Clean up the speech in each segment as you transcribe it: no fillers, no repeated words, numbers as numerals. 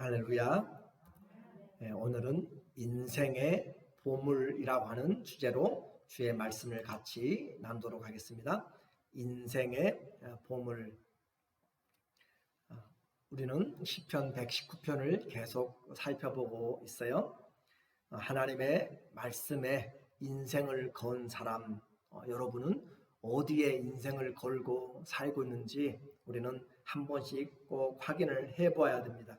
할렐루야. 오늘은 인생의 보물이라고 하는 주제로 주의 말씀을 같이 나누도록 하겠습니다. 인생의 보물. 우리는 시편 119편을 계속 살펴보고 있어요. 하나님의 말씀에 인생을 건 사람, 여러분은 어디에 인생을 걸고 살고 있는지 우리는 한 번씩 꼭 확인을 해봐야 됩니다.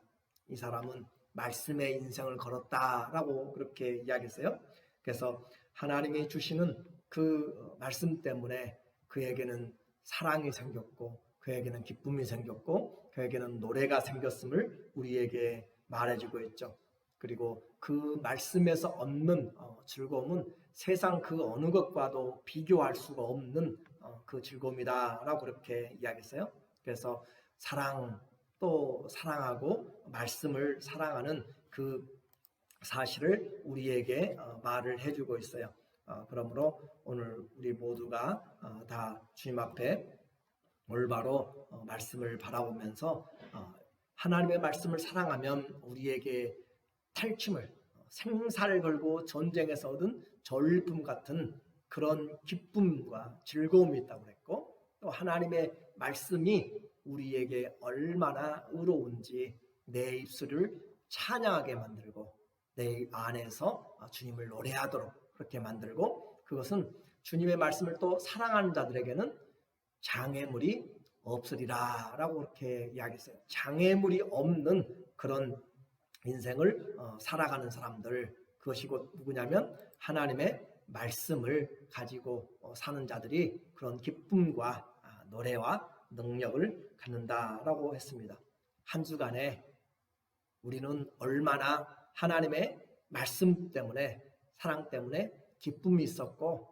이 사람은 말씀에 인생을 걸었다라고 그렇게 이야기했어요. 그래서 하나님이 주시는 그 말씀 때문에 그에게는 사랑이 생겼고, 그에게는 기쁨이 생겼고, 그에게는 노래가 생겼음을 우리에게 말해주고 있죠. 그리고 그 말씀에서 얻는 즐거움은 세상 그 어느 것과도 비교할 수가 없는 그 즐거움이다라고 그렇게 이야기했어요. 그래서 사랑, 또 사랑하고 말씀을 사랑하는 그 사실을 우리에게 말을 해주고 있어요. 그러므로 오늘 우리 모두가 다 주님 앞에 올바로 말씀을 바라보면서 하나님의 말씀을 사랑하면 우리에게 탈춤을, 생사를 걸고 전쟁에서 얻은 전리품 같은 그런 기쁨과 즐거움이 있다고 그랬고, 또 하나님의 말씀이 우리에게 얼마나 의로운지 내 입술을 찬양하게 만들고 내 안에서 주님을 노래하도록 그렇게 만들고, 그것은 주님의 말씀을 또 사랑하는 자들에게는 장애물이 없으리라 라고 그렇게 이야기했어요. 장애물이 없는 그런 인생을 살아가는 사람들, 그것이 곧 누구냐면 하나님의 말씀을 가지고 사는 자들이 그런 기쁨과 노래와 능력을 갖는다라고 했습니다. 한 주간에 우리는 얼마나 하나님의 말씀 때문에, 사랑 때문에 기쁨이 있었고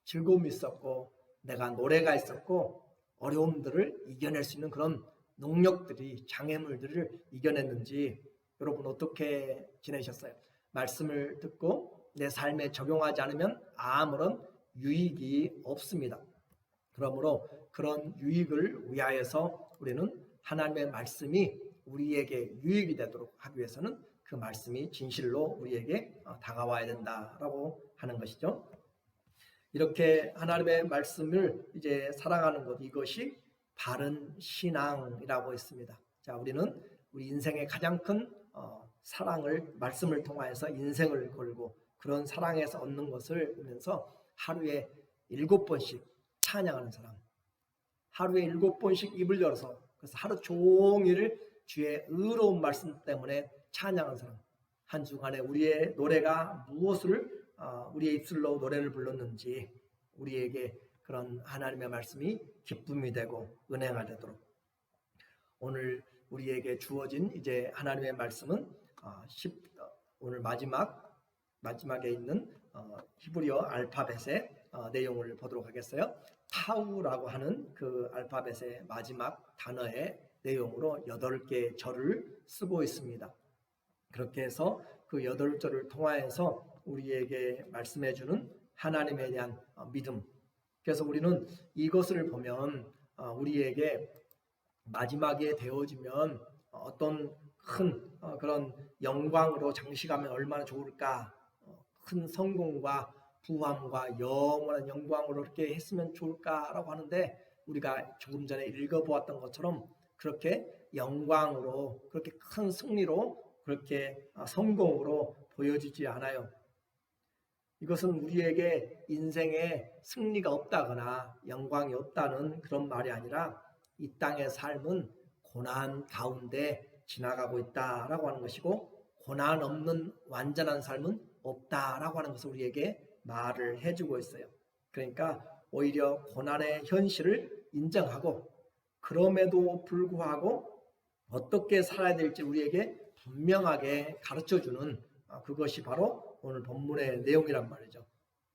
즐거움이 있었고 내가 노래가 있었고 어려움들을 이겨낼 수 있는 그런 능력들이, 장애물들을 이겨냈는지 여러분 어떻게 지내셨어요? 말씀을 듣고 내 삶에 적용하지 않으면 아무런 유익이 없습니다. 그러므로 그런 유익을 위하여서 우리는 하나님의 말씀이 우리에게 유익이 되도록 하기 위해서는 그 말씀이 진실로 우리에게 다가와야 된다라고 하는 것이죠. 이렇게 하나님의 말씀을 이제 사랑하는 것, 이것이 바른 신앙이라고 했습니다. 자, 우리는 우리 인생의 가장 큰 사랑을 말씀을 통하여서 인생을 걸고 그런 사랑에서 얻는 것을 보면서 하루에 7번씩 찬양하는 사람, 하루에 7번씩 입을 열어서 그래서 하루 종일 주의 의로운 말씀 때문에 찬양하는 사람, 한 주간에 우리의 노래가 무엇을 우리의 입술로 노래를 불렀는지 우리에게 그런 하나님의 말씀이 기쁨이 되고 은혜가 되도록, 오늘 우리에게 주어진 이제 하나님의 말씀은 오늘 마지막에 있는 히브리어 알파벳의 내용을 보도록 하겠어요. 타우라고 하는 그 알파벳의 마지막 단어의 내용으로 8개의 절을 쓰고 있습니다. 그렇게 해서 그 8절을 통하여서 우리에게 말씀해 주는 하나님에 대한 믿음. 그래서 우리는 이것을 보면 우리에게 마지막에 되어지면 어떤 큰 그런 영광으로 장식하면 얼마나 좋을까, 큰 성공과 부함과 영원한 영광으로 이렇게 했으면 좋을까라고 하는데, 우리가 조금 전에 읽어보았던 것처럼 그렇게 영광으로, 그렇게 큰 승리로, 그렇게 성공으로 보여지지 않아요. 이것은 우리에게 인생에 승리가 없다거나 영광이 없다는 그런 말이 아니라 이 땅의 삶은 고난 가운데 지나가고 있다라고 하는 것이고, 고난 없는 완전한 삶은 없다라고 하는 것을 우리에게 말을 해주고 있어요. 그러니까 오히려 고난의 현실을 인정하고 그럼에도 불구하고 어떻게 살아야 될지 우리에게 분명하게 가르쳐주는 그것이 바로 오늘 본문의 내용이란 말이죠.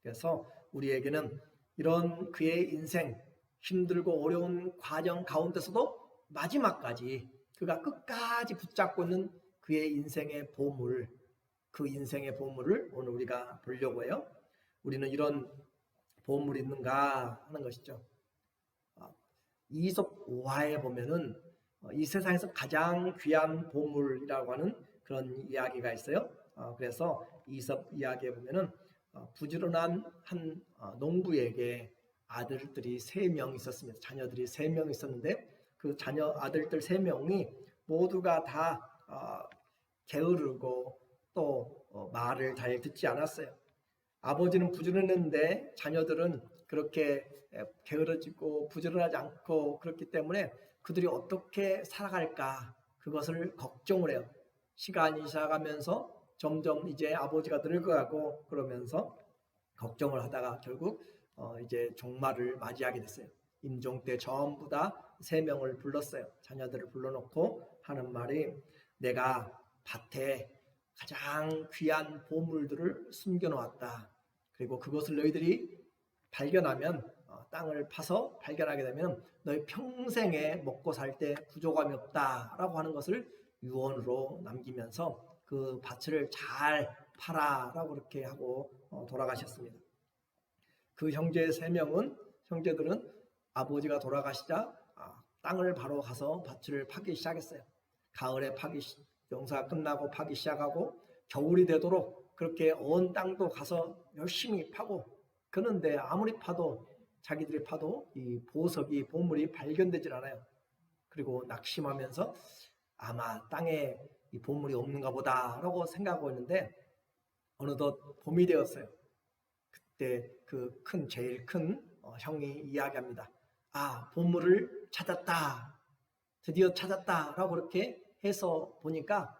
그래서 우리에게는 이런 그의 인생, 힘들고 어려운 과정 가운데서도 마지막까지 그가 끝까지 붙잡고 있는 그의 인생의 보물, 그 인생의 보물을 오늘 우리가 보려고 해요. 우리는 이런 보물이 있는가 하는 것이죠. 이솝 오화에 보면은 이 세상에서 가장 귀한 보물이라고 하는 그런 이야기가 있어요. 그래서 이섭 이야기에 보면은 부지런한 한 농부에게 아들들이 3명 있었습니다. 자녀들이 3명 있었는데 그 자녀 아들들 3명이 모두가 다 게으르고 또 말을 잘 듣지 않았어요. 아버지는 부지런했는데 자녀들은 그렇게 게으르지고 부지런하지 않고 그렇기 때문에 그들이 어떻게 살아갈까 그것을 걱정을 해요. 시간이 지나가면서 점점 이제 아버지가 늙어가고 그러면서 걱정을 하다가 결국 이제 종말을 맞이하게 됐어요. 임종 때 전부 다 3명을 불렀어요. 자녀들을 불러놓고 하는 말이 내가 밭에 가장 귀한 보물들을 숨겨놓았다. 그리고 그것을 너희들이 발견하면 땅을 파서 발견하게 되면 너희 평생에 먹고 살 때 부족함이 없다라고 하는 것을 유언으로 남기면서 그 밭을 잘 팔아라고 그렇게 하고 돌아가셨습니다. 그 형제 3명은 형제들은 아버지가 돌아가시자 땅을 바로 가서 밭을 파기 시작했어요. 가을에 농사가 끝나고 파기 시작하고 겨울이 되도록 그렇게 언 땅도 가서 열심히 파고 그런데 아무리 파도 자기들이 파도 이 보석이 보물이 발견되질 않아요. 그리고 낙심하면서 아마 땅에 이 보물이 없는가 보다라고 생각하고 있는데 어느덧 봄이 되었어요. 그때 그 제일 큰 형이 이야기합니다. 보물을 찾았다. 드디어 찾았다라고 그렇게 해서 보니까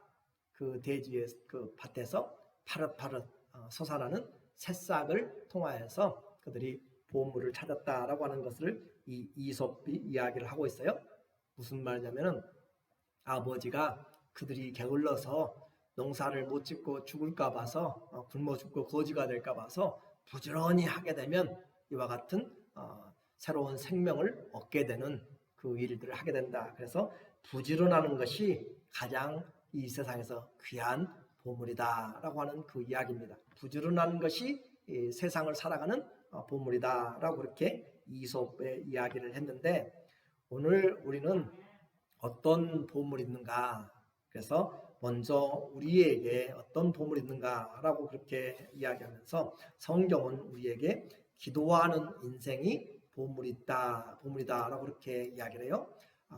그 대지의 그 밭에서 파릇파릇 솟아나는 새싹을 통하여서 그들이 보물을 찾았다라고 하는 것을 이 이솝이 이야기를 하고 있어요. 무슨 말이냐면은 아버지가 그들이 게을러서 농사를 못 짓고 죽을까 봐서 굶어 죽고 거지가 될까 봐서 부지런히 하게 되면 이와 같은 새로운 생명을 얻게 되는 그 일들을 하게 된다. 그래서 부지런하는 것이 가장 이 세상에서 귀한 보물이다라고 하는 그 이야기입니다. 부지런하는 것이 이 세상을 살아가는 보물이다라고 그렇게 이솝의 이야기를 했는데 오늘 우리는 어떤 보물이 있는가? 그래서 먼저 우리에게 어떤 보물이 있는가라고 그렇게 이야기하면서 성경은 우리에게 기도하는 인생이 보물이다라고 그렇게 이야기를 해요.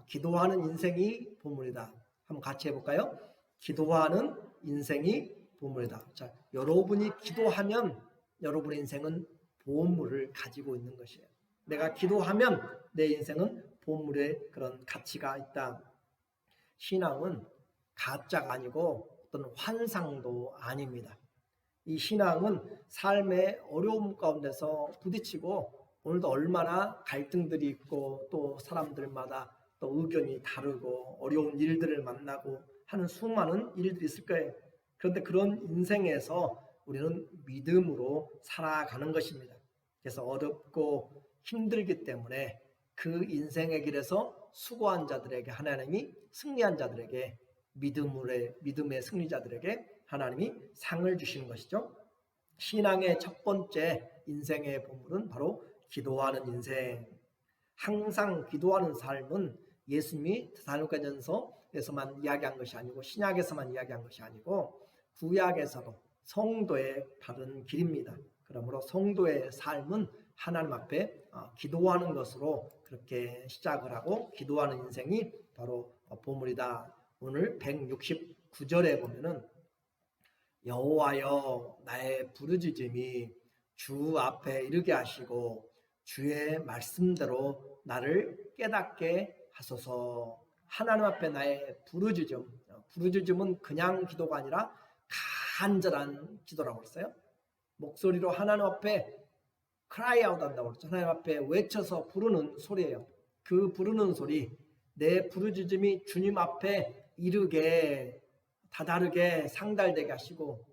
기도하는 인생이 보물이다. 한번 같이 해볼까요? 기도하는 인생이 보물이다. 자, 여러분이 기도하면 여러분의 인생은 보물을 가지고 있는 것이에요. 내가 기도하면 내 인생은 보물의 그런 가치가 있다. 신앙은 가짜가 아니고 어떤 환상도 아닙니다. 이 신앙은 삶의 어려움 가운데서 부딪히고 오늘도 얼마나 갈등들이 있고 또 사람들마다 또 의견이 다르고 어려운 일들을 만나고 하는 수많은 일들이 있을 거예요. 그런데 그런 인생에서 우리는 믿음으로 살아가는 것입니다. 그래서 어렵고 힘들기 때문에 그 인생의 길에서 수고한 자들에게 하나님이 승리한 자들에게 믿음의 승리자들에게 하나님이 상을 주시는 것이죠. 신앙의 첫 번째 인생의 보물은 바로 기도하는 인생. 항상 기도하는 삶은 예수님이 데살로니가전서에서만 이야기한 것이 아니고 신약에서만 이야기한 것이 아니고 구약에서도 성도의 바른 길입니다. 그러므로 성도의 삶은 하나님 앞에 기도하는 것으로 그렇게 시작을 하고 기도하는 인생이 바로 보물이다. 오늘 169절에 보면은 여호와여 나의 부르짖음이 주 앞에 이르게 하시고 주의 말씀대로 나를 깨닫게 하소서. 하나님 앞에 나의 부르짖음은 그냥 기도가 아니라 간절한 기도라고 했어요. 목소리로 하나님 앞에 cry out 한다고 그랬죠. 하나님 앞에 외쳐서 부르는 소리예요. 그 부르는 소리, 내 부르짖음이 주님 앞에 이르게 다다르게 상달되게 하시고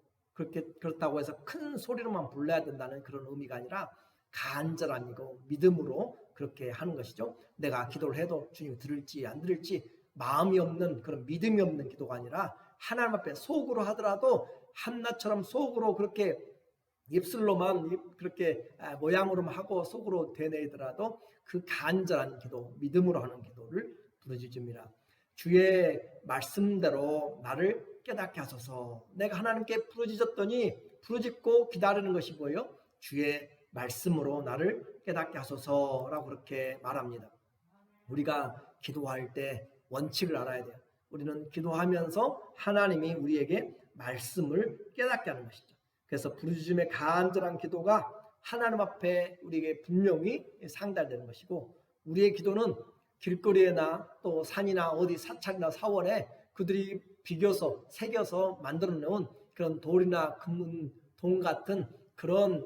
그렇다고 해서 큰 소리로만 불러야 된다는 그런 의미가 아니라 간절함이고 믿음으로 그렇게 하는 것이죠. 내가 기도를 해도 주님이 들을지 안 들을지 마음이 없는 그런 믿음이 없는 기도가 아니라 하나님 앞에 속으로 하더라도 한나처럼 속으로 그렇게 입술로만 그렇게 모양으로만 하고 속으로 되뇌더라도 그 간절한 기도, 믿음으로 하는 기도를 부르짖음이라. 주의 말씀대로 나를 깨닫게 하소서. 내가 하나님께 부르짖고 기다리는 것이 뭐예요? 주의 말씀으로 나를 깨닫게 하소서라고 그렇게 말합니다. 우리가 기도할 때 원칙을 알아야 돼요. 우리는 기도하면서 하나님이 우리에게 말씀을 깨닫게 하는 것이죠. 그래서 부르짖음의 간절한 기도가 하나님 앞에 우리에게 분명히 상달되는 것이고, 우리의 기도는 길거리에나 또 산이나 어디 사찰이나 사원에 그들이 비겨서 새겨서 만들어 놓은 그런 돌이나 금은 동 같은 그런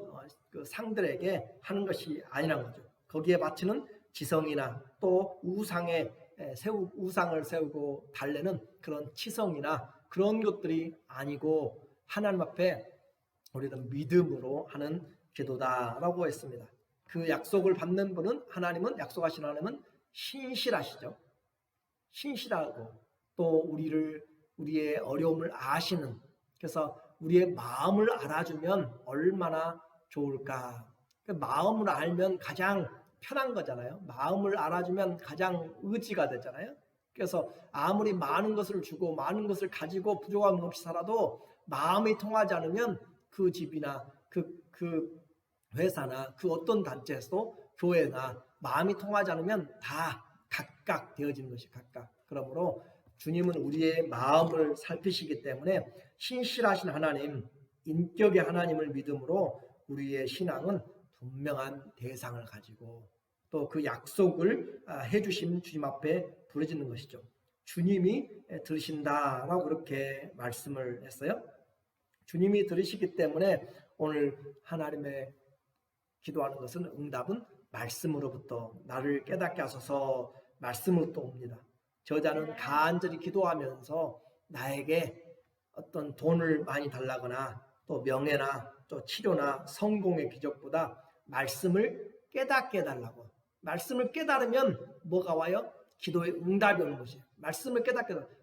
그 상들에게 하는 것이 아니란 거죠. 거기에 바치는 지성이나 또 우상을 세우고 달래는 그런 치성이나 그런 것들이 아니고 하나님 앞에 우리는 믿음으로 하는 기도다라고 했습니다. 그 약속을 받는 분은 약속하신 하나님은 신실하시죠. 신실하고 또 우리의 어려움을 아시는, 그래서 우리의 마음을 알아주면 얼마나 좋을까. 마음을 알면 가장 편한 거잖아요. 마음을 알아주면 가장 의지가 되잖아요. 그래서 아무리 많은 것을 주고 많은 것을 가지고 부족함 없이 살아도 마음이 통하지 않으면 그 집이나 그 회사나 그 어떤 단체에서도 교회나 마음이 통하지 않으면 다 각각 되어지는 것이 각각. 그러므로 주님은 우리의 마음을 살피시기 때문에 신실하신 하나님, 인격의 하나님을 믿음으로 우리의 신앙은 분명한 대상을 가지고 또 그 약속을 해주신 주님 앞에 부르짖는 것이죠. 주님이 들으신다라고 그렇게 말씀을 했어요. 주님이 들으시기 때문에 오늘 하나님의 기도하는 것은 응답은 말씀으로부터 나를 깨닫게 하소서 말씀으로부터 옵니다. 저자는 간절히 기도하면서 나에게 어떤 돈을 많이 달라거나 또 명예나 또 치료나 성공의 기적보다 말씀을 깨닫게 해달라고. 말씀을 깨달으면 뭐가 와요? 기도의 응답이 오는 것이에요. 말씀을 깨닫게 해달라고.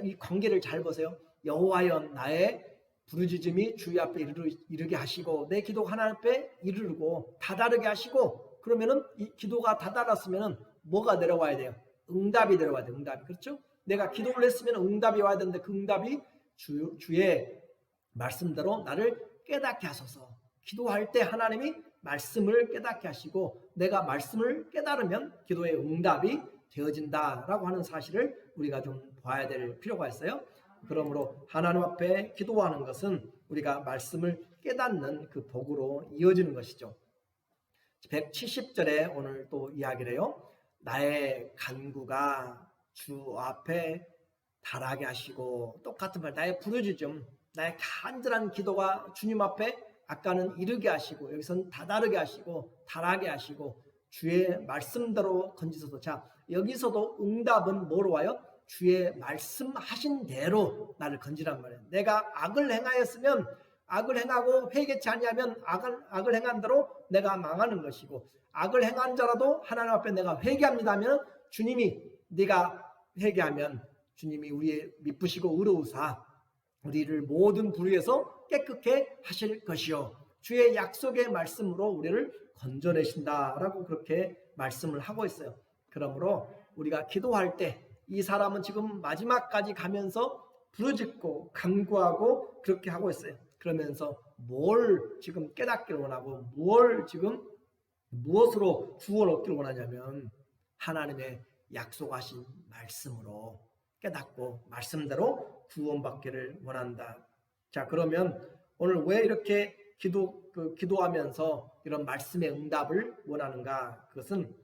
이 관계를 잘 보세요. 여호와여 나의 부르짖음이 주의 앞에 이르게 하시고 내 기도가 하나님 앞에 이르고 다다르게 하시고, 그러면은 이 기도가 다다랐으면은 뭐가 내려와야 돼요? 응답이 내려와야 돼요. 응답이. 그렇죠? 내가 기도를 했으면 응답이 와야 되는데 그 응답이 주의 말씀대로 나를 깨닫게 하소서. 기도할 때 하나님이 말씀을 깨닫게 하시고 내가 말씀을 깨달으면 기도의 응답이 되어진다라고 하는 사실을 우리가 좀 봐야 될 필요가 있어요. 그러므로 하나님 앞에 기도하는 것은 우리가 말씀을 깨닫는 그 복으로 이어지는 것이죠. 170절에 오늘 또 이야기를 해요. 나의 간구가 주 앞에 달하게 하시고, 똑같은 말, 나의 부르짖음, 나의 간절한 기도가 주님 앞에 아까는 이르게 하시고 여기서는 다다르게 하시고 달하게 하시고 주의 말씀대로 건지소서. 자, 여기서도 응답은 뭐로 와요? 주의 말씀하신 대로 나를 건지란 말이에요. 내가 악을 행하였으면 악을 행하고 회개치 아니하면 악을 행한 대로 내가 망하는 것이고, 악을 행한 자라도 하나님 앞에 내가 회개합니다 하면 주님이 네가 회개하면 주님이 우리의 미쁘시고 의로우사 우리를 모든 불의에서 깨끗게 하실 것이요 주의 약속의 말씀으로 우리를 건져내신다라고 그렇게 말씀을 하고 있어요. 그러므로 우리가 기도할 때 이 사람은 지금 마지막까지 가면서 부르짖고 간구하고 그렇게 하고 있어요. 그러면서 뭘 지금 깨닫기를 원하고 무엇으로 구원 얻기를 원하냐면 하나님의 약속하신 말씀으로 깨닫고 말씀대로 구원받기를 원한다. 자, 그러면 오늘 왜 이렇게 기도하면서 이런 말씀의 응답을 원하는가? 그것은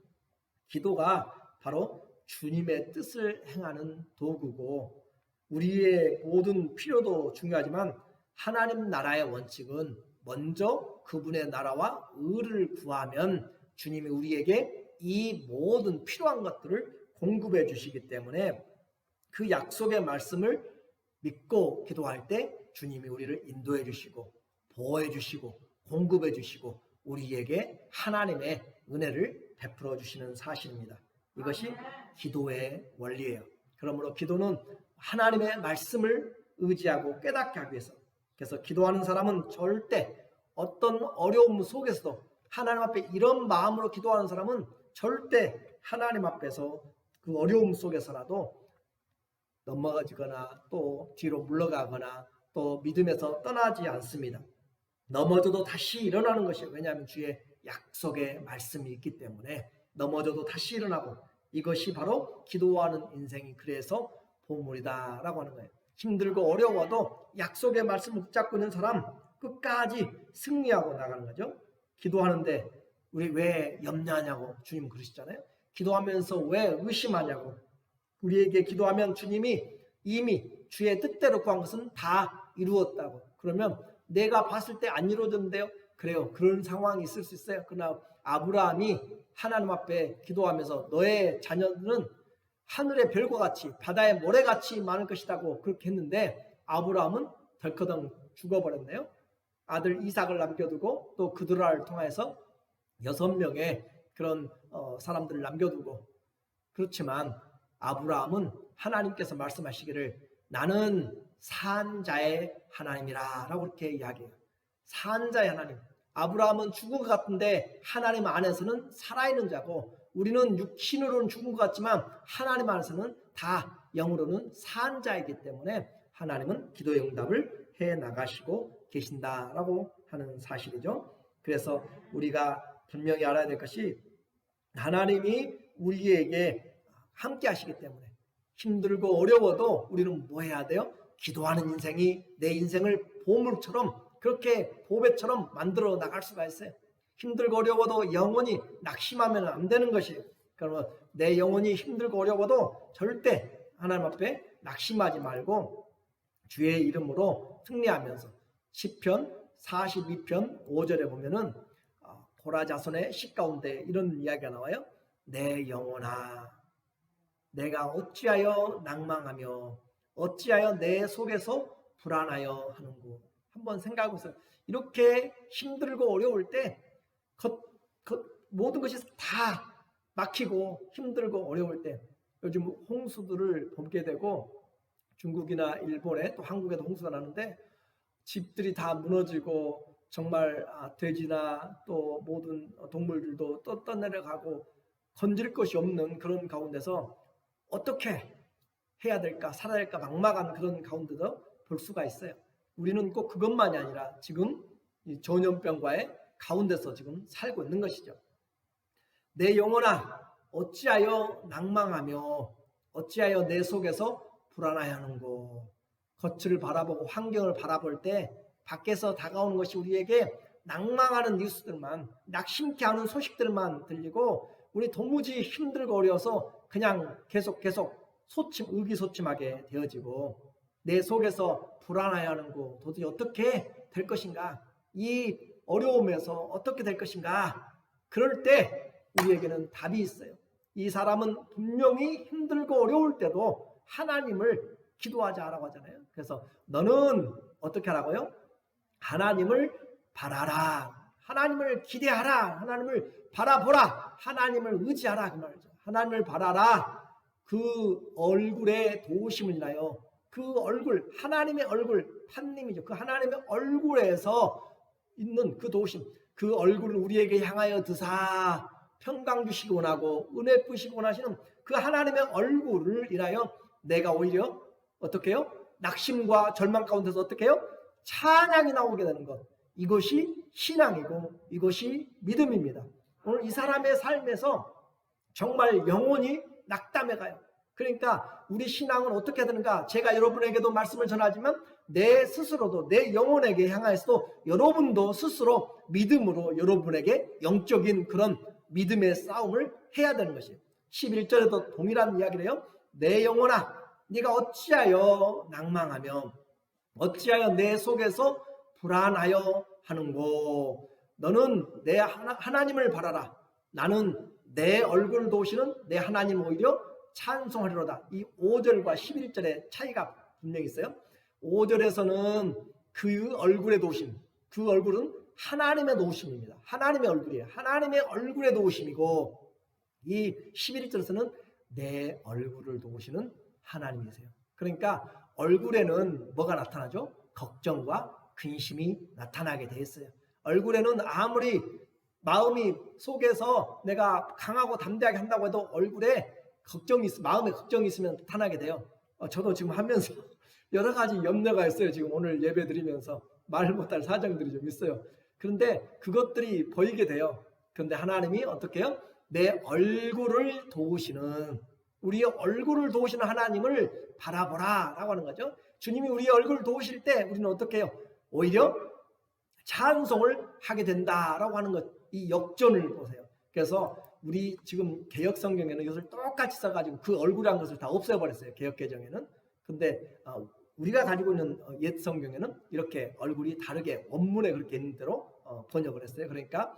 기도가 바로 주님의 뜻을 행하는 도구고, 우리의 모든 필요도 중요하지만 하나님 나라의 원칙은 먼저 그분의 나라와 의를 구하면 주님이 우리에게 이 모든 필요한 것들을 공급해 주시기 때문에 그 약속의 말씀을 믿고 기도할 때 주님이 우리를 인도해 주시고 보호해 주시고 공급해 주시고 우리에게 하나님의 은혜를 베풀어 주시는 사실입니다. 이것이 기도의 원리예요. 그러므로 기도는 하나님의 말씀을 의지하고 깨닫게 하기 위해서, 그래서 기도하는 사람은 절대 어떤 어려움 속에서도 하나님 앞에 이런 마음으로 기도하는 사람은 절대 하나님 앞에서 그 어려움 속에서라도 넘어지거나 또 뒤로 물러가거나 또 믿음에서 떠나지 않습니다. 넘어져도 다시 일어나는 것이에요. 왜냐하면 주의 약속의 말씀이 있기 때문에 넘어져도 다시 일어나고, 이것이 바로 기도하는 인생이 그래서 보물이다라고 하는 거예요. 힘들고 어려워도 약속의 말씀을 붙잡고 있는 사람 끝까지 승리하고 나가는 거죠. 기도하는데 우리 왜 염려하냐고 주님 그러시잖아요. 기도하면서 왜 의심하냐고. 우리에게 기도하면 주님이 이미 주의 뜻대로 구한 것은 다 이루었다고. 그러면 내가 봤을 때 안 이루어졌는데요. 그래요. 그런 상황이 있을 수 있어요. 그러나 아브라함이 하나님 앞에 기도하면서 너의 자녀들은 하늘의 별과 같이 바다의 모래같이 많을 것이라고 그렇게 했는데, 아브라함은 덜커덩 죽어버렸네요. 아들 이삭을 남겨두고 또 그들을 통해서 6명의 그런 사람들을 남겨두고. 그렇지만 아브라함은 하나님께서 말씀하시기를 나는 산자의 하나님이라 라고 그렇게 이야기해요. 산자의 하나님. 아브라함은 죽은 것 같은데 하나님 안에서는 살아있는 자고, 우리는 육신으로는 죽은 것 같지만 하나님 안에서는 다 영으로는 산 자이기 때문에 하나님은 기도의 응답을 해 나가시고 계신다라고 하는 사실이죠. 그래서 우리가 분명히 알아야 될 것이, 하나님이 우리에게 함께 하시기 때문에 힘들고 어려워도 우리는 뭐 해야 돼요? 기도하는 인생이 내 인생을 보물처럼, 그렇게 보배처럼 만들어 나갈 수가 있어요. 힘들고 어려워도 영원히 낙심하면 안 되는 것이에요. 그러면 내 영혼이 힘들고 어려워도 절대 하나님 앞에 낙심하지 말고 주의 이름으로 승리하면서, 시편 42편 5절에 보면은 고라 자손의 시 가운데 이런 이야기가 나와요. 내 영혼아, 내가 어찌하여 낭망하며 어찌하여 내 속에서 불안하여 하는고. 한번 생각해보세요. 이렇게 힘들고 어려울 때 모든 것이 다 막히고 힘들고 어려울 때, 요즘 홍수들을 보게 되고 중국이나 일본에 또 한국에도 홍수가 나는데 집들이 다 무너지고 정말 돼지나 또 모든 동물들도 떠내려가고 건질 것이 없는 그런 가운데서 어떻게 해야 될까, 살아야 될까 막막한 그런 가운데도 볼 수가 있어요. 우리는 꼭 그것만이 아니라 지금 이 전염병과의 가운데서 지금 살고 있는 것이죠. 내 영혼아, 어찌하여 낭망하며 어찌하여 내 속에서 불안해하는고. 겉을 바라보고 환경을 바라볼 때 밖에서 다가오는 것이 우리에게 낭망하는 뉴스들만, 낙심케 하는 소식들만 들리고 우리 도무지 힘들고 어려워서 그냥 계속 의기소침하게 되어지고, 내 속에서 불안해하는 거 도대체 어떻게 될 것인가, 이 어려움에서 어떻게 될 것인가. 그럴 때 우리에게는 답이 있어요. 이 사람은 분명히 힘들고 어려울 때도 하나님을 기도하자라고 하잖아요. 그래서 너는 어떻게 하라고요? 하나님을 바라라, 하나님을 기대하라, 하나님을 바라보라, 하나님을 의지하라, 그 말이죠. 하나님을 바라라. 그 얼굴에 도우심을 인하여, 그 얼굴, 하나님의 얼굴, 하나님이죠. 그 하나님의 얼굴에서 있는 그 도우심, 그 얼굴을 우리에게 향하여 드사 평강 주시기 원하고 은혜 부시기 원하시는 그 하나님의 얼굴을 인하여 내가 오히려 어떻게 해요? 낙심과 절망 가운데서 어떻게 해요? 찬양이 나오게 되는 것. 이것이 신앙이고 이것이 믿음입니다. 오늘 이 사람의 삶에서 정말 영혼이 낙담해 가요. 그러니까 우리 신앙은 어떻게 되는가? 제가 여러분에게도 말씀을 전하지만 내 스스로도, 내 영혼에게 향하여서도 여러분도 스스로 믿음으로 여러분에게 영적인 그런 믿음의 싸움을 해야 되는 것이에요. 11절에도 동일한 이야기를 해요. 내 영혼아, 네가 어찌하여 낭망하며 어찌하여 내 속에서 불안하여 하는고. 너는 내 하나님을 바라라. 나는 내 얼굴을 도우시는 내 하나님 오히려 찬송하리로다. 이 5절과 11절의 차이가 분명히 있어요. 5절에서는 그 얼굴의 도우심, 그 얼굴은 하나님의 도우심입니다. 하나님의 얼굴이에요. 하나님의 얼굴의 도우심이고, 이 11절에서는 내 얼굴을 도우시는 하나님이세요. 그러니까 얼굴에는 뭐가 나타나죠? 걱정과 근심이 나타나게 돼 있어요. 얼굴에는 아무리 마음이 속에서 내가 강하고 담대하게 한다고 해도 얼굴에 걱정이 마음에 걱정이 있으면 나타나게 돼요. 저도 지금 하면서 여러 가지 염려가 있어요. 지금 오늘 예배 드리면서 말 못할 사정들이 좀 있어요. 그런데 그것들이 보이게 돼요. 그런데 하나님이 어떻게 해요? 내 얼굴을 도우시는, 우리의 얼굴을 도우시는 하나님을 바라보라 라고 하는 거죠. 주님이 우리의 얼굴을 도우실 때 우리는 어떻게 해요? 오히려 찬송을 하게 된다라고 하는 것, 이 역전을 보세요. 그래서 우리 지금 개역 성경에는 이것을 똑같이 써가지고 그 얼굴이란 것을 다 없애버렸어요. 개역 개정에는. 근데 우리가 가지고 있는 옛 성경에는 이렇게 얼굴이 다르게 원문에 그렇게 있는 대로 번역을 했어요. 그러니까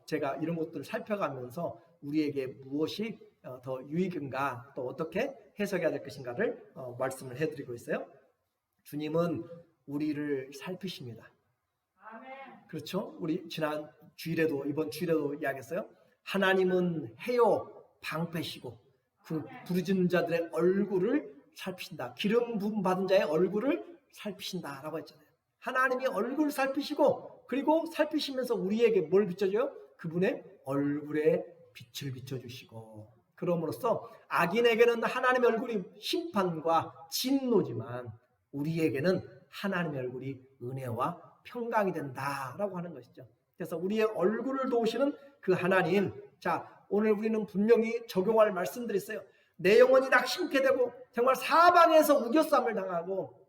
제가 이런 것들을 살펴가면서 우리에게 무엇이 더 유익인가, 또 어떻게 해석해야 될 것인가를 말씀을 해드리고 있어요. 주님은 우리를 살피십니다. 그렇죠? 우리 지난 주일에도, 이번 주일에도 이야기했어요. 하나님은 해요 방패시고 그 부르짖는 자들의 얼굴을 살피신다. 기름 부음 받은 자의 얼굴을 살피신다라고 했잖아요. 하나님이 얼굴을 살피시고, 그리고 살피시면서 우리에게 뭘 비춰줘요? 그분의 얼굴에 빛을 비춰주시고, 그럼으로써 악인에게는 하나님의 얼굴이 심판과 진노지만 우리에게는 하나님의 얼굴이 은혜와 평강이 된다라고 하는 것이죠. 그래서 우리의 얼굴을 도우시는 그 하나님, 자, 오늘 우리는 분명히 적용할 말씀들이 있어요. 내 영혼이 낙심케 되고 정말 사방에서 우겨쌈을 당하고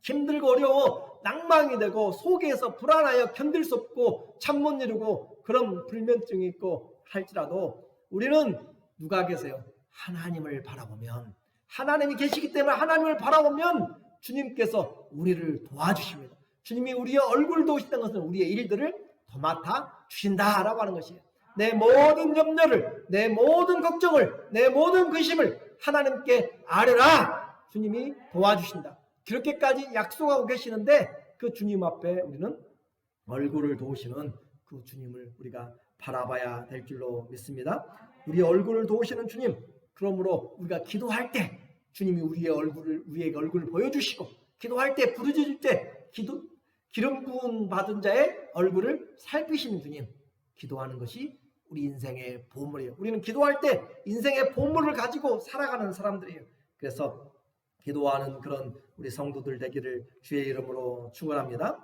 힘들고 어려워 낭망이 되고 속에서 불안하여 견딜 수 없고 잠 못 이루고 그런 불면증이 있고 할지라도 우리는 누가 계세요? 하나님을 바라보면, 하나님이 계시기 때문에 하나님을 바라보면 주님께서 우리를 도와주십니다. 주님이 우리의 얼굴을 도우신다는 것은 우리의 일들을 도맡아 주신다라고 하는 것이에요. 내 모든 염려를, 내 모든 걱정을, 내 모든 근심을 하나님께 아뢰라. 주님이 도와주신다. 그렇게까지 약속하고 계시는데 그 주님 앞에 우리는 얼굴을 도우시는 그 주님을 우리가 바라봐야 될 줄로 믿습니다. 우리 얼굴을 도우시는 주님, 그러므로 우리가 기도할 때 주님이 우리에게 얼굴을 보여주시고, 기도할 때 부르짖을 때 기름 부음 받은 자의 얼굴을 살피시는 주님, 기도하는 것이 우리 인생의 보물이에요. 우리는 기도할 때 인생의 보물을 가지고 살아가는 사람들이에요. 그래서 기도하는 그런 우리 성도들 되기를 주의 이름으로 축원합니다.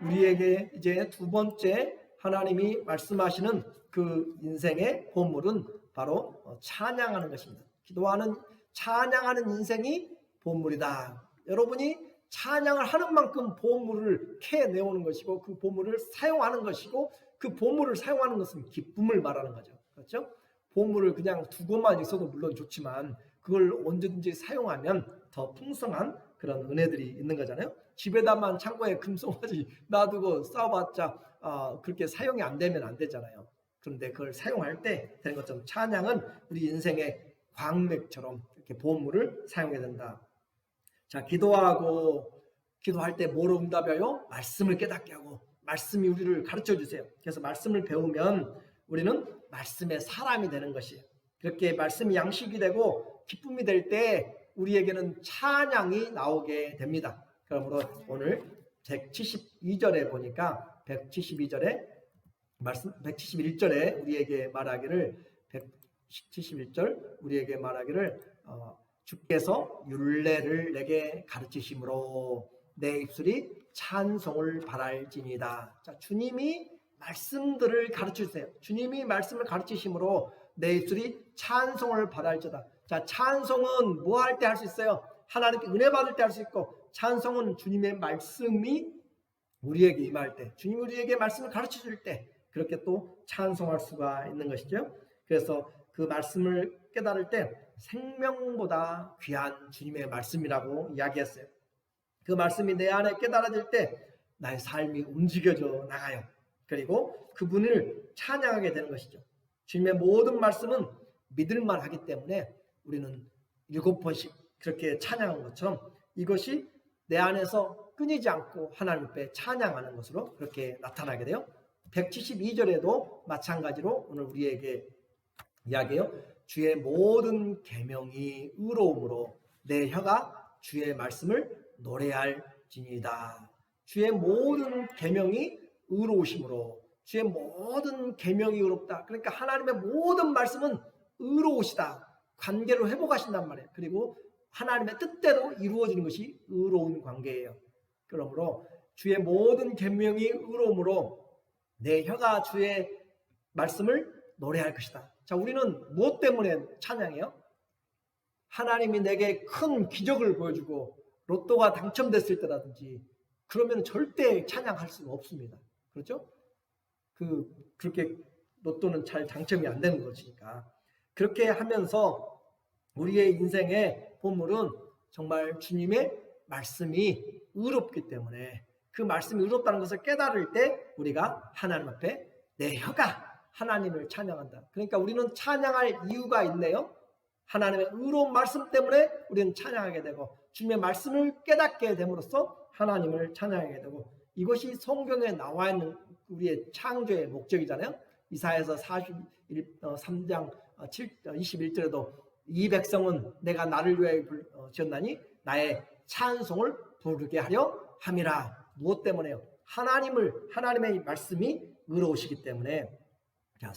우리에게 이제 두 번째 하나님이 말씀하시는 그 인생의 보물은 바로 찬양하는 것입니다. 기도하는, 찬양하는 인생이 보물이다. 여러분이 찬양을 하는 만큼 보물을 캐내오는 것이고, 그 보물을 사용하는 것이고, 그 보물을 사용하는 것은 기쁨을 말하는 거죠. 그렇죠? 보물을 그냥 두고만 있어도 물론 좋지만 그걸 언제든지 사용하면 더 풍성한 그런 은혜들이 있는 거잖아요. 집에다만 창고에 금송아지 놔두고 쌓아봤자 그렇게 사용이 안 되면 안 되잖아요. 그런데 그걸 사용할 때 되는 것처럼 찬양은 우리 인생의 광맥처럼 이렇게 보물을 사용해야 된다. 자, 기도할 때 뭐로 응답해요? 말씀을 깨닫게 하고 말씀이 우리를 가르쳐 주세요. 그래서 말씀을 배우면 우리는 말씀의 사람이 되는 것이에요. 그렇게 말씀이 양식이 되고 기쁨이 될 때 우리에게는 찬양이 나오게 됩니다. 그러므로 오늘 172절에 보니까 172절에 말씀 171절에 우리에게 말하기를 171절 우리에게 말하기를 주께서 율례를 내게 가르치심으로 내 입술이 찬송을 바랄지니이다. 자, 주님이 말씀들을 가르치세요. 주님이 말씀을 가르치심으로 내 입술이 찬송을 바랄지다. 자, 찬송은 뭐 할 때 할 수 있어요? 하나님께 은혜 받을 때 할 수 있고, 찬송은 주님의 말씀이 우리에게 임할 때, 주님이 우리에게 말씀을 가르쳐 줄 때 그렇게 또 찬송할 수가 있는 것이죠. 그래서 그 말씀을 깨달을 때 생명보다 귀한 주님의 말씀이라고 이야기했어요. 그 말씀이 내 안에 깨달아질 때 나의 삶이 움직여져 나가요. 그리고 그분을 찬양하게 되는 것이죠. 주님의 모든 말씀은 믿을만 하기 때문에 우리는 7번씩 그렇게 찬양한 것처럼 이것이 내 안에서 끊이지 않고 하나님 앞에 찬양하는 것으로 그렇게 나타나게 돼요. 172절에도 마찬가지로 오늘 우리에게 이야기해요. 주의 모든 계명이 의로움으로 내 혀가 주의 말씀을 노래할지니이다. 주의 모든 계명이 의로우심으로, 주의 모든 계명이 의롭다. 그러니까 하나님의 모든 말씀은 의로우시다. 관계를 회복하신단 말이에요. 그리고 하나님의 뜻대로 이루어지는 것이 의로운 관계예요. 그러므로 주의 모든 계명이 의로움으로 내 혀가 주의 말씀을 노래할 것이다. 자, 우리는 무엇 때문에 찬양해요? 하나님이 내게 큰 기적을 보여주고 로또가 당첨됐을 때라든지 그러면 절대 찬양할 수가 없습니다. 그렇죠? 그렇게 로또는 잘 당첨이 안 되는 것이니까. 그렇게 하면서 우리의 인생의 보물은 정말 주님의 말씀이 의롭기 때문에 그 말씀이 의롭다는 것을 깨달을 때 우리가 하나님 앞에 내 혀가 하나님을 찬양한다. 그러니까 우리는 찬양할 이유가 있네요. 하나님의 의로운 말씀 때문에 우리는 찬양하게 되고 주님의 말씀을 깨닫게 됨으로써 하나님을 찬양하게 되고 이것이 성경에 나와 있는 우리의 창조의 목적이잖아요. 이사야서 3장 21절에도 이 백성은 내가 나를 위하여 지었나니 나의 찬송을 부르게 하려 함이라. 무엇 때문에요? 하나님의 말씀이 의로우시기 때문에. 자,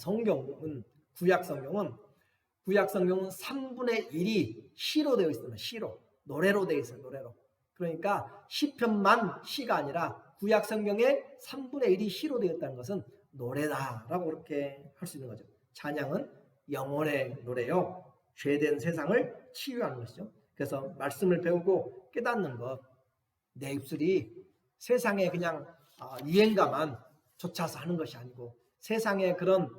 구약 성경은 3분의 1이 시로 되어 있습니다. 시로. 노래로 되어 있어요. 노래로. 그러니까 시편만 시가 아니라 구약 성경의 3분의 1이 시로 되어 있다는 것은 노래다라고 그렇게 할 수 있는 거죠. 찬양은 영혼의 노래요. 죄된 세상을 치유하는 것이죠. 그래서 말씀을 배우고 깨닫는 것, 내 입술이 세상에 그냥 유행가만 쫓아서 하는 것이 아니고 세상의 그런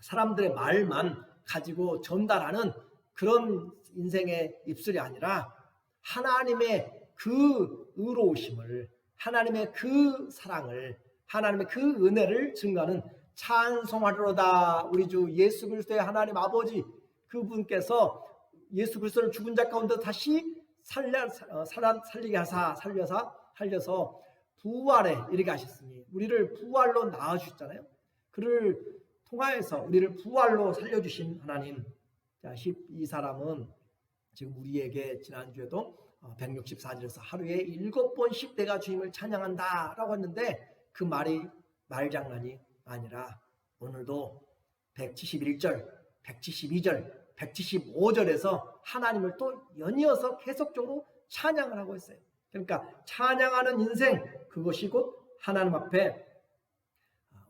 사람들의 말만 가지고 전달하는 그런 인생의 입술이 아니라 하나님의 그 의로우심을, 하나님의 그 사랑을, 하나님의 그 은혜를 증거하는 찬송하리로다. 우리 주 예수 그리스도의 하나님 아버지 그분께서 예수 그리스도를 죽은 자 가운데 다시 살리게 하사 살려서 부활에 이르게 하셨으니 우리를 부활로 낳아주셨잖아요. 그를 통하여서 우리를 부활로 살려주신 하나님. 자, 이 사람은 지금 우리에게 지난주에도 164절에서 하루에 7번씩 내가 주님을 찬양한다 라고 했는데 그 말이 말장난이 아니라 오늘도 171절, 172절, 175절에서 하나님을 또 연이어서 계속적으로 찬양을 하고 있어요. 그러니까 찬양하는 인생, 그것이 곧 하나님 앞에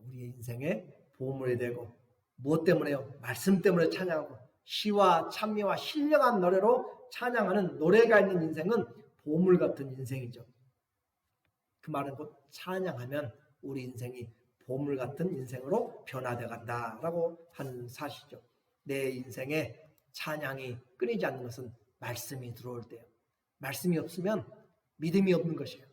우리의 인생의 보물이 되고, 무엇 때문에요? 말씀 때문에 찬양하고 시와 찬미와 신령한 노래로 찬양하는 노래가 있는 인생은 보물 같은 인생이죠. 그 말은 곧 찬양하면 우리 인생이 보물 같은 인생으로 변화되어 간다라고 하는 사실이죠. 내 인생에 찬양이 끊이지 않는 것은 말씀이 들어올 때요. 말씀이 없으면 믿음이 없는 것이에요.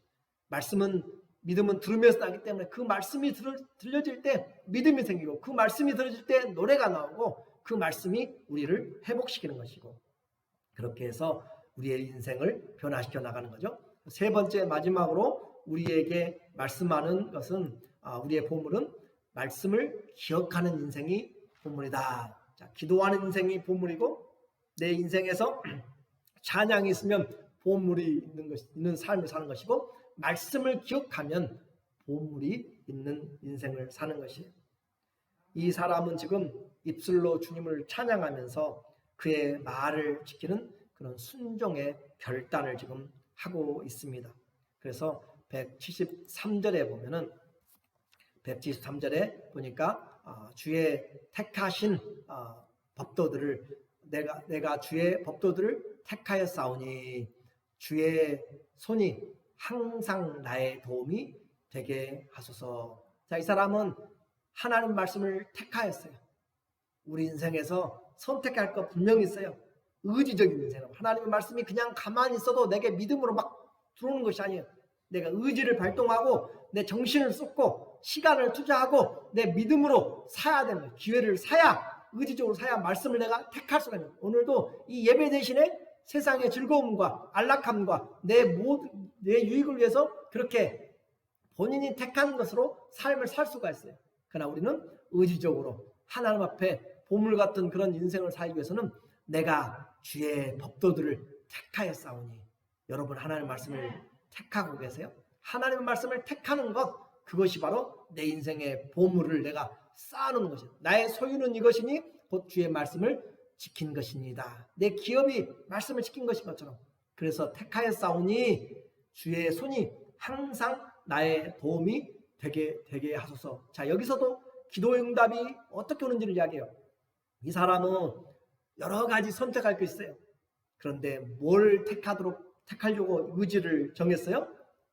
믿음은 들으면서 나기 때문에 그 말씀이 들려질 때 믿음이 생기고 그 말씀이 들려질 때 노래가 나오고 그 말씀이 우리를 회복시키는 것이고 그렇게 해서 우리의 인생을 변화시켜 나가는 거죠. 세 번째 마지막으로 우리에게 말씀하는 것은 우리의 보물은 말씀을 기억하는 인생이 보물이다. 자, 기도하는 인생이 보물이고 내 인생에서 찬양이 있으면 보물이 있는 삶을 사는 것이고 말씀을 기억하면 보물이 있는 인생을 사는 것이에요. 이 사람은 지금 입술로 주님을 찬양하면서 그의 말을 지키는 그런 순종의 결단을 지금 하고 있습니다. 그래서 173절에 보면은 173절에 보니까 주의 택하신 법도들을 내가 주의 법도들을 택하여 싸우니 주의 손이 항상 나의 도움이 되게 하소서. 자, 이 사람은 하나님 말씀을 택하였어요. 우리 인생에서 선택할 것 분명히 있어요. 의지적인 인생은 하나님의 말씀이 그냥 가만히 있어도 내게 믿음으로 막 들어오는 것이 아니에요. 내가 의지를 발동하고 내 정신을 쏟고 시간을 투자하고 내 믿음으로 사야 되는 거예요. 기회를 사야, 의지적으로 사야 말씀을 내가 택할 수가 있는 거예요. 오늘도 이 예배 대신에 세상의 즐거움과 안락함과 내 유익을 위해서 그렇게 본인이 택한 것으로 삶을 살 수가 있어요. 그러나 우리는 의지적으로 하나님 앞에 보물 같은 그런 인생을 살기 위해서는 내가 주의 법도들을 택하여 싸우니. 여러분 하나님의 말씀을 택하고 계세요? 하나님의 말씀을 택하는 것, 그것이 바로 내 인생의 보물을 내가 쌓아놓는 것이에요. 나의 소유는 이것이니 곧 주의 말씀을 지킨 것입니다. 내 기업이 말씀을 지킨 것인 것처럼. 그래서 택하였사오니 주의 손이 항상 나의 도움이 되게 하소서. 자, 여기서도 기도의 응답이 어떻게 오는지를 이야기해요. 이 사람은 여러 가지 선택할 게 있어요. 그런데 뭘 택하려고 의지를 정했어요?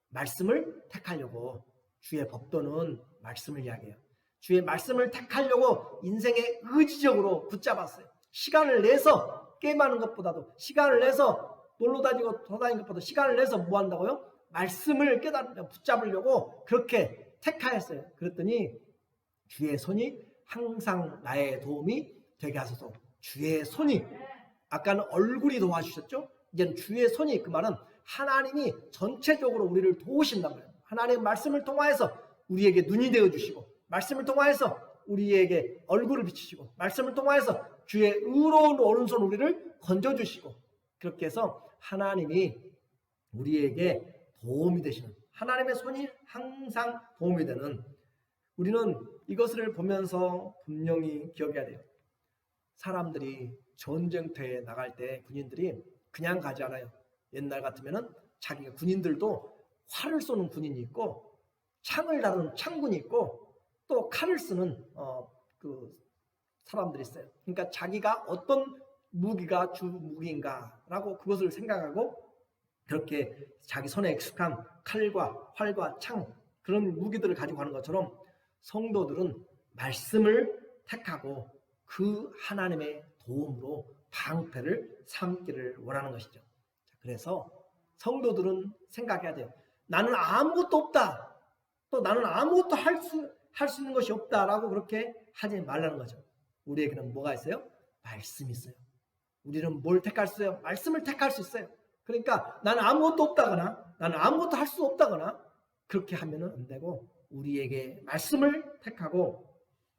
말씀을 택하려고. 주의 법도는 말씀을 이야기해요. 주의 말씀을 택하려고 인생의 의지적으로 붙잡았어요. 시간을 내서 게임하는 것보다도, 시간을 내서 놀러 다니고 돌아다니는 것보다 시간을 내서 뭐 한다고요? 말씀을 붙잡으려고 그렇게 택하였어요. 그랬더니 주의 손이 항상 나의 도움이 되게 하소서. 주의 손이, 아까는 얼굴이 도와주셨죠? 이제는 주의 손이, 그 말은 하나님이 전체적으로 우리를 도우신단 말이에요. 하나님의 말씀을 통하여서 우리에게 눈이 되어주시고, 말씀을 통하여서 우리에게 얼굴을 비추시고, 말씀을 통하여서 주의 의로운 오른손 우리를 건져주시고, 그렇게 해서 하나님이 우리에게 도움이 되시는, 하나님의 손이 항상 도움이 되는, 우리는 이것을 보면서 분명히 기억해야 돼요. 사람들이 전쟁터에 나갈 때 군인들이 그냥 가지 않아요. 옛날 같으면은 자기가, 군인들도 활을 쏘는 군인이 있고 창을 다루는 창군이 있고 또 칼을 쓰는 그 사람들이 있어요. 그러니까 자기가 어떤 무기가 주 무기인가라고 그것을 생각하고 그렇게 자기 손에 익숙한 칼과 활과 창, 그런 무기들을 가지고 가는 것처럼 성도들은 말씀을 택하고 그 하나님의 도움으로 방패를 삼기를 원하는 것이죠. 그래서 성도들은 생각해야 돼요. 나는 아무것도 없다. 또 나는 아무것도 할 수 있는 것이 없다라고 그렇게 하지 말라는 거죠. 우리에게는 뭐가 있어요? 말씀이 있어요. 우리는 뭘 택할 수 있어요? 말씀을 택할 수 있어요. 그러니까 나는 아무것도 없다거나 나는 아무것도 할 수 없다거나 그렇게 하면 안 되고, 우리에게 말씀을 택하고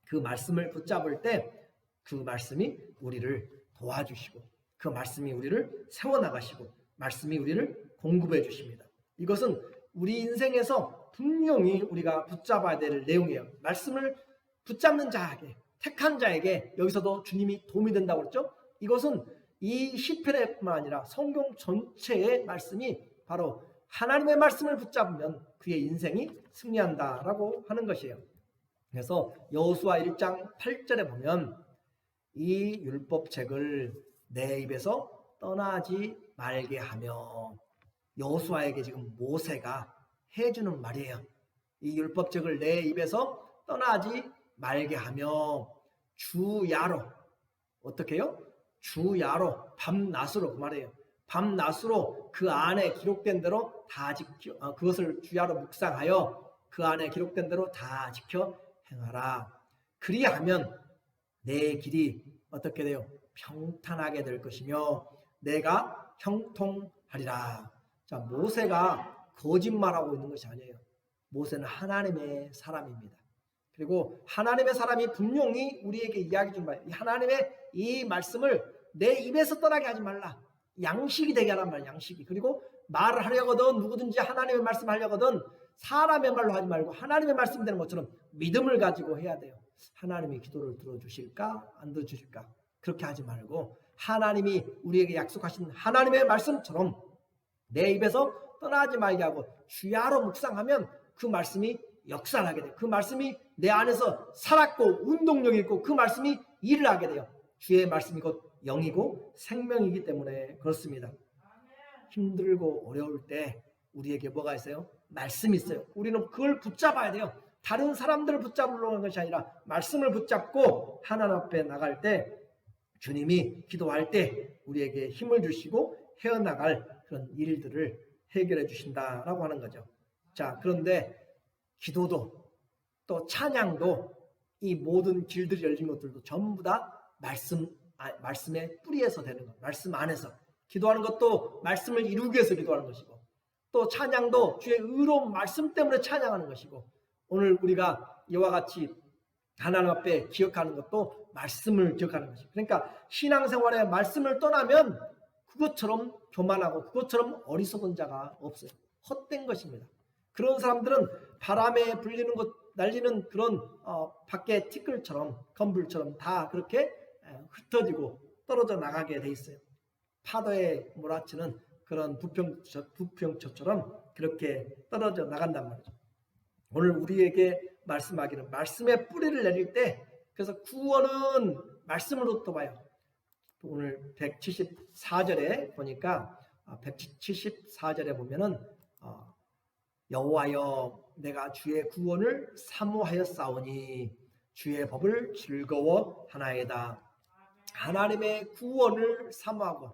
그 말씀을 붙잡을 때 그 말씀이 우리를 도와주시고, 그 말씀이 우리를 세워나가시고, 말씀이 우리를 공급해 주십니다. 이것은 우리 인생에서 분명히 우리가 붙잡아야 될 내용이에요. 말씀을 붙잡는 자에게, 택한 자에게 여기서도 주님이 도움이 된다고 그랬죠. 이것은 이 시편뿐만 아니라 성경 전체의 말씀이 바로 하나님의 말씀을 붙잡으면 그의 인생이 승리한다라고 하는 것이에요. 그래서 여호수아 1장 8절에 보면 이 율법책을 내 입에서 떠나지 말게 하며, 여호수아에게 지금 모세가 해주는 말이에요. 이 율법책을 내 입에서 떠나지 말게 하며 주야로, 어떻게 해요? 주야로, 밤낮으로, 그 말이에요. 밤낮으로 그 안에 기록된 대로 다 지켜, 그것을 주야로 묵상하여 그 안에 기록된 대로 다 지켜 행하라. 그리하면 내 길이 어떻게 돼요? 평탄하게 될 것이며 내가 형통하리라. 자, 모세가 거짓말하고 있는 것이 아니에요. 모세는 하나님의 사람입니다. 그리고 하나님의 사람이 분명히 우리에게 이야기 준 바예요. 하나님의 이 말씀을 내 입에서 떠나게 하지 말라. 양식이 되게 하란 말이에요. 양식이. 그리고 말을 하려거든, 누구든지 하나님의 말씀 하려거든 사람의 말로 하지 말고 하나님의 말씀 되는 것처럼 믿음을 가지고 해야 돼요. 하나님이 기도를 들어주실까 안 들어주실까, 그렇게 하지 말고 하나님이 우리에게 약속하신 하나님의 말씀처럼 내 입에서 떠나지 말게 하고 주야로 묵상하면 그 말씀이 역사하게 돼요. 그 말씀이 내 안에서 살았고 운동력이 있고 그 말씀이 일을 하게 돼요. 주의 말씀이 곧 영이고 생명이기 때문에 그렇습니다. 힘들고 어려울 때 우리에게 뭐가 있어요? 말씀이 있어요. 우리는 그걸 붙잡아야 돼요. 다른 사람들을 붙잡으려고 하는 것이 아니라 말씀을 붙잡고 하나님 앞에 나갈 때, 주님이 기도할 때 우리에게 힘을 주시고 헤어나갈 그런 일들을 해결해 주신다라고 하는 거죠. 자, 그런데 기도도 또 찬양도 이 모든 길들이 열린 것들도 전부 다 말씀의 뿌리에서 되는 것, 말씀 안에서. 기도하는 것도 말씀을 이루기 위해서 기도하는 것이고, 또 찬양도 주의 의로운 말씀 때문에 찬양하는 것이고, 오늘 우리가 이와 같이 하나님 앞에 기억하는 것도 말씀을 기억하는 것이고, 그러니까 신앙생활에 말씀을 떠나면 그것처럼 교만하고 그것처럼 어리석은 자가 없어요. 헛된 것입니다. 그런 사람들은 바람에 불리는 것, 날리는 그런 밖에 티끌처럼, 건불처럼 다 그렇게 흩어지고 떨어져 나가게 돼 있어요. 파도에 몰아치는 그런 부평초처럼 그렇게 떨어져 나간단 말이죠. 오늘 우리에게 말씀하기는 말씀의 뿌리를 내릴 때, 그래서 구원은 말씀으로부터 와요. 오늘 174절에 보니까 174절에 보면은 여호와여 내가 주의 구원을 사모하였사오니 주의 법을 즐거워하나이다. 하나님의 구원을 사모하고,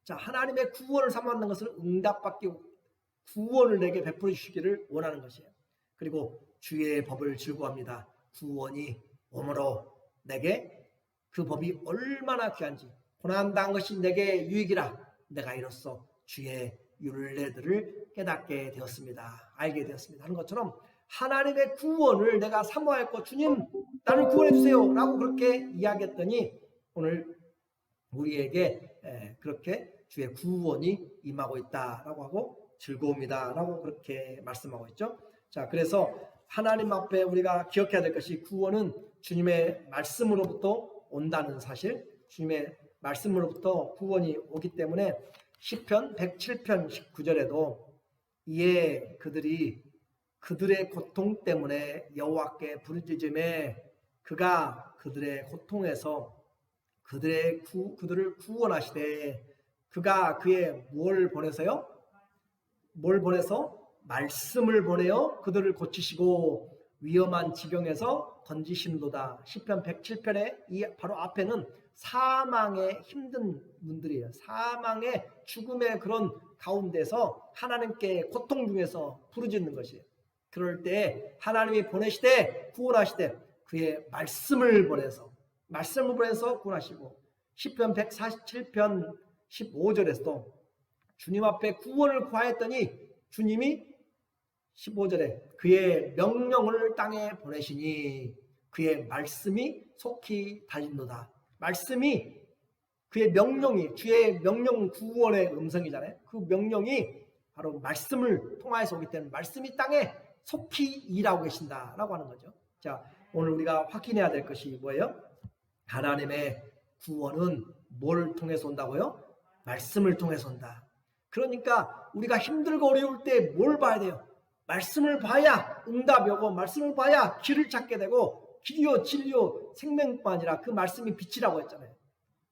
자, 하나님의 구원을 사모하는 것은 응답받기, 구원을 내게 베풀어 주시기를 원하는 것이에요. 그리고 주의 법을 즐거워합니다. 구원이 오므로 내게 그 법이 얼마나 귀한지, 고난당한 것이 내게 유익이라 내가 이로써 주의 율례들을 깨닫게 되었습니다. 알게 되었습니다 하는 것처럼, 하나님의 구원을 내가 사모하였고 주님 나를 구원해 주세요 라고 그렇게 이야기했더니 오늘 우리에게 그렇게 주의 구원이 임하고 있다라고 하고 즐거움이다 라고 그렇게 말씀하고 있죠. 자, 그래서 하나님 앞에 우리가 기억해야 될 것이, 구원은 주님의 말씀으로부터 온다는 사실, 주님의 말씀으로부터 구원이 오기 때문에 시편 107편 19절에도 이에 그들의 고통 때문에 여호와께 부르짖음에 그가 그들의 고통에서 그들을 구원하시되, 그가 그의 뭘 보내서요? 뭘 보내서? 말씀을 보내어 그들을 고치시고 위험한 지경에서 건지신도다. 시편 107편의 이 바로 앞에는 사망의 힘든 분들이에요. 사망의 죽음의 그런 가운데서 하나님께 고통 중에서 부르짖는 것이에요. 그럴 때 하나님이 보내시되 구원하시되 그의 말씀을 보내서 구원하시고, 시편 147편 15절에서도 주님 앞에 구원을 구하였더니 주님이 15절에 그의 명령을 땅에 보내시니 그의 말씀이 속히 달린도다. 말씀이, 그의 명령이, 주의 명령, 구원의 음성이잖아요. 그 명령이 바로 말씀을 통하여서 오기 때문에 말씀이 땅에 속히 일하고 계신다라고 하는 거죠. 자, 오늘 우리가 확인해야 될 것이 뭐예요? 하나님의 구원은 뭘 통해서 온다고요? 말씀을 통해서 온다. 그러니까 우리가 힘들고 어려울 때 뭘 봐야 돼요? 말씀을 봐야 응답이 오고, 말씀을 봐야 길을 찾게 되고, 길이요 진리요 생명뿐 아니라 그 말씀이 빛이라고 했잖아요.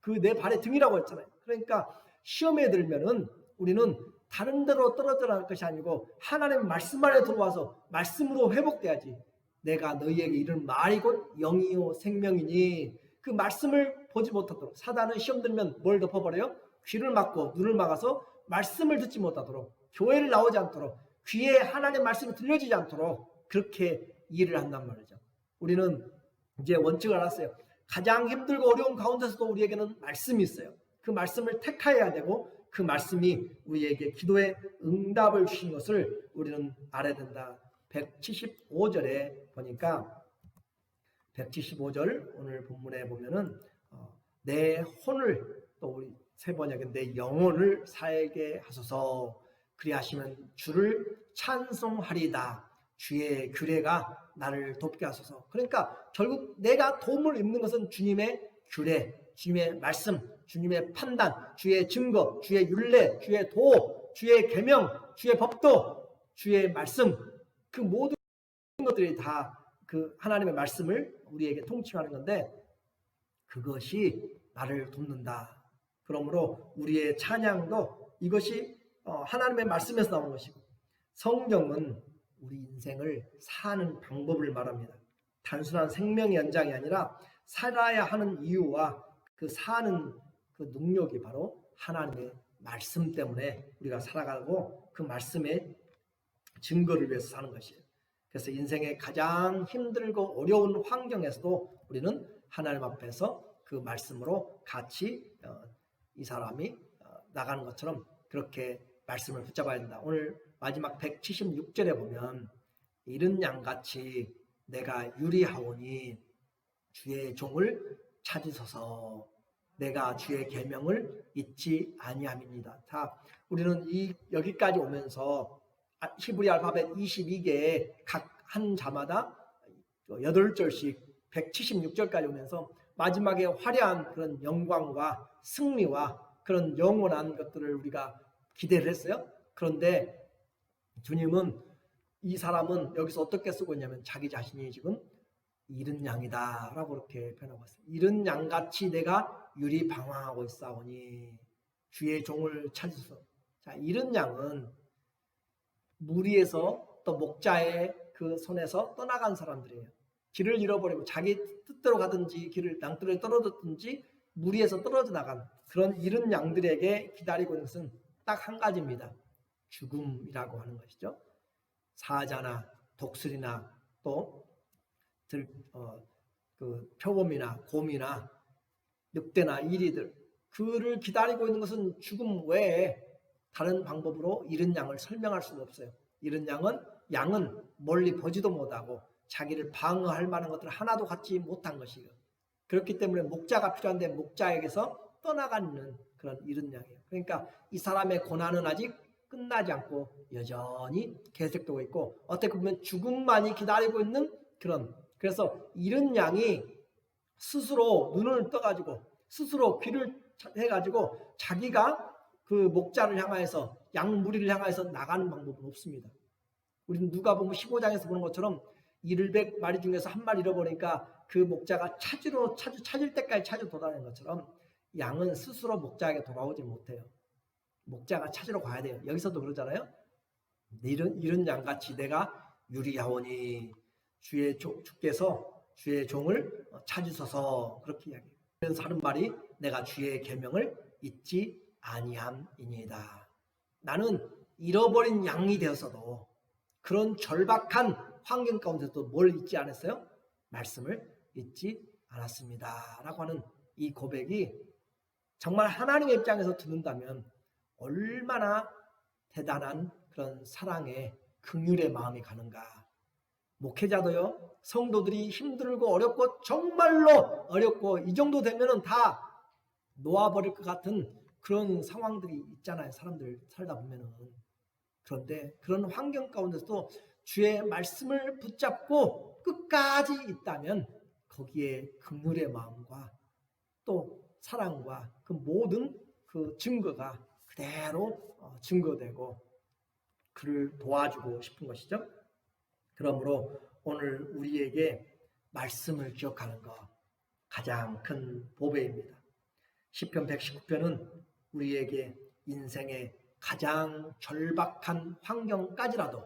그 내 발의 등이라고 했잖아요. 그러니까 시험에 들면은 우리는 다른 데로 떨어져 나갈 것이 아니고 하나님의 말씀 안에 들어와서 말씀으로 회복돼야지. 내가 너희에게 이른 말이 곧 영이요 생명이니, 그 말씀을 보지 못하도록, 사단은 시험 들면 뭘 덮어버려요? 귀를 막고 눈을 막아서 말씀을 듣지 못하도록, 교회를 나오지 않도록, 귀에 하나님의 말씀이 들려지지 않도록 그렇게 일을 한단 말이죠. 우리는 이제 원칙을 알았어요. 가장 힘들고 어려운 가운데서도 우리에게는 말씀이 있어요. 그 말씀을 택해야 되고, 그 말씀이 우리에게 기도의 응답을 주신 것을 우리는 알아야 된다. 175절에 보니까 175절 오늘 본문에 보면은 내 혼을, 또 우리 새 번역은 내 영혼을 살게 하소서, 그리하시면 주를 찬송하리다. 주의 규례가 나를 돕게 하소서. 그러니까 결국 내가 도움을 입는 것은 주님의 규례, 주님의 말씀, 주님의 판단, 주의 증거, 주의 율례, 주의 도, 주의 계명, 주의 법도, 주의 말씀, 그 모든 것들이 다 그 하나님의 말씀을 우리에게 통치하는 건데, 그것이 나를 돕는다. 그러므로 우리의 찬양도 이것이 하나님의 말씀에서 나오는 것이고, 성경은 우리 인생을 사는 방법을 말합니다. 단순한 생명의 연장이 아니라 살아야 하는 이유와 그 사는 그 능력이 바로 하나님의 말씀 때문에 우리가 살아가고, 그 말씀의 증거를 위해서 사는 것이에요. 그래서 인생의 가장 힘들고 어려운 환경에서도 우리는 하나님 앞에서 그 말씀으로 같이 이 사람이 나가는 것처럼 그렇게 말씀을 붙잡아야 된다. 오늘 마지막 176절에 보면 이른 양같이 내가 유리하오니 주의 종을 찾으소서, 내가 주의 계명을 잊지 아니함입니다. 자, 우리는 여기까지 오면서 히브리 알파벳 22개의 각 한 자마다 8절씩 176절까지 오면서 마지막에 화려한 그런 영광과 승리와 그런 영원한 것들을 우리가 기대를 했어요. 그런데 주님은 이 사람은 여기서 어떻게 쓰고 있냐면 자기 자신이 지금 잃은 양이다 라고 그렇게 표현하고 있어요. 잃은 양같이 내가 유리방황하고 있사오니 주의 종을 찾으소서. 자, 잃은 양은 무리에서 또 목자의 그 손에서 떠나간 사람들이에요. 길을 잃어버리고 자기 뜻대로 가든지 길을 낭떠러지에 떨어졌든지 무리에서 떨어져 나간 그런 잃은 양들에게 기다리고 있는 것은 딱 한 가지입니다. 죽음이라고 하는 것이죠. 사자나 독수리나 또 그 표범이나 곰이나 늑대나 이리들 그를 기다리고 있는 것은 죽음 외에 다른 방법으로 잃은 양을 설명할 수가 없어요. 잃은 양은 멀리 보지도 못하고 자기를 방어할 만한 것들을 하나도 갖지 못한 것이에요. 그렇기 때문에 목자가 필요한데 목자에게서 떠나가는 그런 잃은 양이에요. 그러니까 이 사람의 고난은 아직 끝나지 않고 여전히 계속되고 있고 어떻게 보면 죽음만이 기다리고 있는 그래서 잃은 양이 스스로 눈을 떠가지고 스스로 귀를 해가지고 자기가 그 목자를 향하여서 양 무리를 향하여서 나가는 방법은 없습니다. 우리는 누가복음 15장에서 보는 것처럼 100마리 중에서 한 마리 잃어버리니까 그 목자가 찾을 때까지 찾아 돌아다니는 것처럼 양은 스스로 목자에게 돌아오지 못해요. 목자가 찾으러 가야 돼요. 여기서도 그러잖아요. 잃은 양같이 내가 유리하오니 주께서 주의 종을 찾으소서 그렇게 이야기해요. 그래서 하는 말이 내가 주의 계명을 잊지 아니함이니이다. 나는 잃어버린 양이 되었어도 그런 절박한 환경 가운데서도 뭘 잊지 않았어요? 말씀을 잊지 않았습니다. 라고 하는 이 고백이 정말 하나님의 입장에서 듣는다면 얼마나 대단한 그런 사랑의 긍휼의 마음이 가는가. 목회자도요, 성도들이 힘들고 어렵고 정말로 어렵고 이 정도 되면은 다 놓아버릴 것 같은 그런 상황들이 있잖아요. 사람들 살다 보면은. 그런데 그런 환경 가운데서도 주의 말씀을 붙잡고 끝까지 있다면 거기에 긍휼의 마음과 또 사랑과 그 모든 그 증거가 그대로 증거되고 그를 도와주고 싶은 것이죠. 그러므로 오늘 우리에게 말씀을 기억하는 것 가장 큰 보배입니다. 시편 119편은 우리에게 인생의 가장 절박한 환경까지라도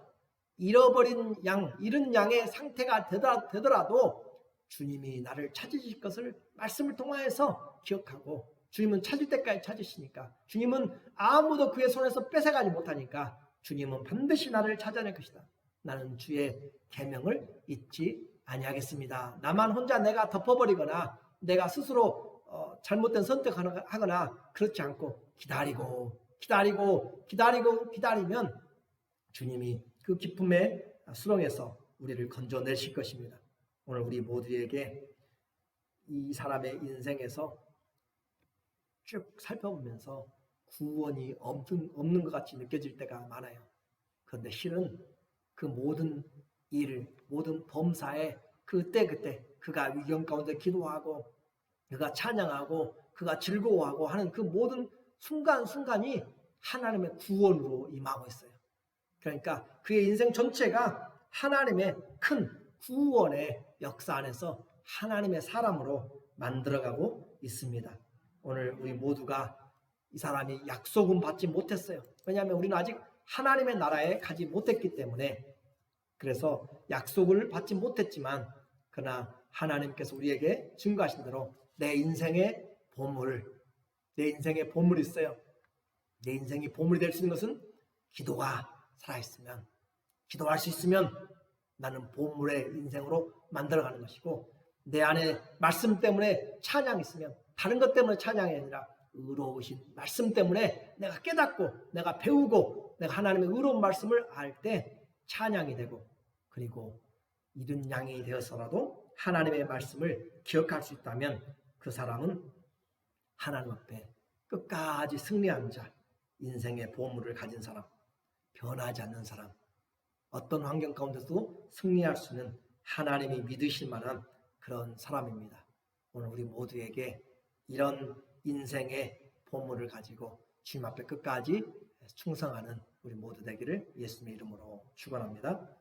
잃어버린 잃은 양의 상태가 되더라도 주님이 나를 찾으실 것을 말씀을 통하여서 기억하고 주님은 찾을 때까지 찾으시니까 주님은 아무도 그의 손에서 뺏어가지 못하니까 주님은 반드시 나를 찾아낼 것이다. 나는 주의 계명을 잊지 아니하겠습니다. 나만 혼자 내가 덮어버리거나 내가 스스로 잘못된 선택을 하거나 그렇지 않고 기다리면 주님이 그 기쁨의 수렁에서 우리를 건져내실 것입니다. 오늘 우리 모두에게 이 사람의 인생에서 쭉 살펴보면서 구원이 없는 것 같이 느껴질 때가 많아요. 그런데 실은 그 모든 일, 모든 범사에 그때 그가 위경 가운데 기도하고 그가 찬양하고 그가 즐거워하고 하는 그 모든 순간순간이 하나님의 구원으로 임하고 있어요. 그러니까 그의 인생 전체가 하나님의 큰 구원의 역사 안에서 하나님의 사람으로 만들어가고 있습니다. 오늘 우리 모두가 이 사람이 약속은 받지 못했어요. 왜냐하면 우리는 아직 하나님의 나라에 가지 못했기 때문에 그래서 약속을 받지 못했지만 그러나 하나님께서 우리에게 증거하신 대로 내 인생의 보물이 있어요. 내 인생이 보물이 될 수 있는 것은 기도가 살아있으면 기도할 수 있으면 나는 보물의 인생으로 만들어가는 것이고 내 안에 말씀 때문에 찬양이 있으면 다른 것 때문에 찬양이 아니라 의로우신 말씀 때문에 내가 깨닫고 내가 배우고 내가 하나님의 의로운 말씀을 알 때 찬양이 되고 그리고 잃은 양이 되어서라도 하나님의 말씀을 기억할 수 있다면 그 사람은 하나님 앞에 끝까지 승리한 자, 인생의 보물을 가진 사람, 변하지 않는 사람, 어떤 환경 가운데서도 승리할 수 있는 하나님이 믿으실 만한 그런 사람입니다. 오늘 우리 모두에게 이런 인생의 보물을 가지고 주님 앞에 끝까지 충성하는 우리 모두 되기를 예수님의 이름으로 축원합니다.